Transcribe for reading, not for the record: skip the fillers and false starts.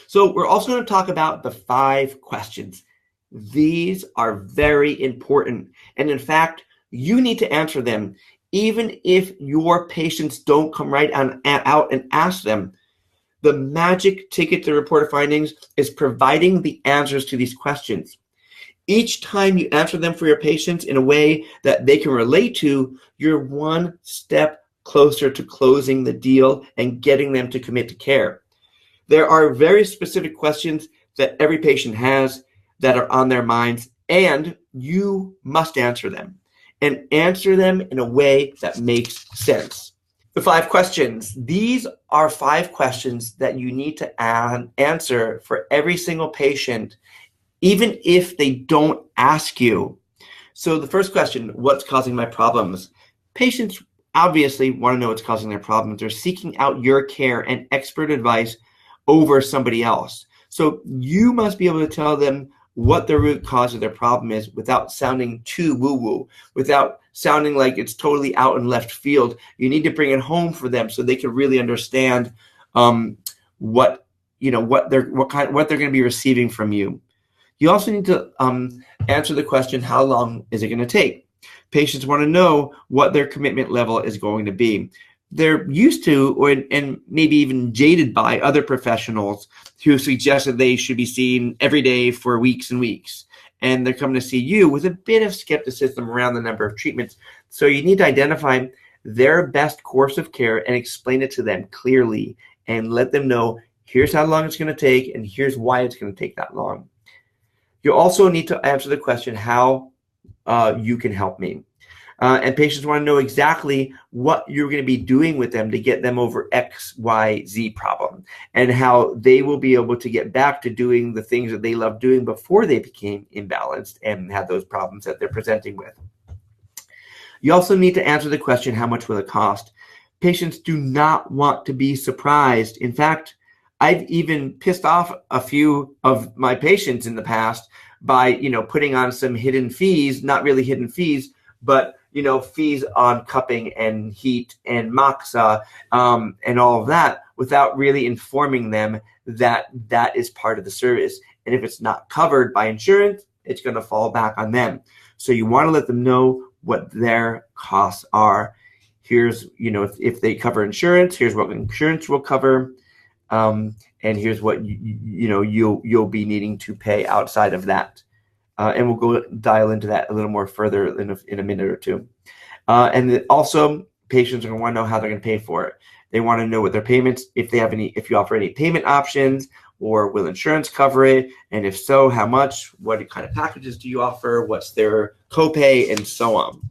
So we're also going to talk about the 5 questions. These are very important. And in fact, you need to answer them. Even if your patients don't come right out and ask them, the magic ticket to reported findings is providing the answers to these questions. Each time you answer them for your patients in a way that they can relate to, you're one step closer to closing the deal and getting them to commit to care. There are very specific questions that every patient has that are on their minds, and you must answer them, and answer them in a way that makes sense. The 5 questions. These are 5 questions that you need to answer for every single patient, even if they don't ask you. So the first question, what's causing my problems? Patients obviously want to know what's causing their problems. They're seeking out your care and expert advice over somebody else. So you must be able to tell them what the root cause of their problem is without sounding too woo-woo, without sounding like it's totally out in left field. You need to bring it home for them so they can really understand what they're going to be receiving from you. You also need to answer the question, how long is it going to take? Patients want to know what their commitment level is going to be. They're used to, and maybe even jaded by, other professionals who suggest that they should be seen every day for weeks and weeks. And they're coming to see you with a bit of skepticism around the number of treatments. So you need to identify their best course of care and explain it to them clearly and let them know, here's how long it's going to take and here's why it's going to take that long. You also need to answer the question, how you can help me. And patients want to know exactly what you're going to be doing with them to get them over X, Y, Z problem, and how they will be able to get back to doing the things that they loved doing before they became imbalanced and had those problems that they're presenting with. You also need to answer the question, how much will it cost? Patients do not want to be surprised. In fact, I've even pissed off a few of my patients in the past by, putting on some hidden fees, not really hidden fees, but, fees on cupping and heat and moxa and all of that without really informing them that that is part of the service. And if it's not covered by insurance, it's going to fall back on them. So you want to let them know what their costs are. Here's, if they cover insurance, here's what insurance will cover. And here's what you'll be needing to pay outside of that. And we'll go dial into that a little more further in a minute or two. And also, patients are going to want to know how they're going to pay for it. They want to know what their payments, if you offer any payment options, or will insurance cover it? And if so, how much? What kind of packages do you offer? What's their copay? And so on.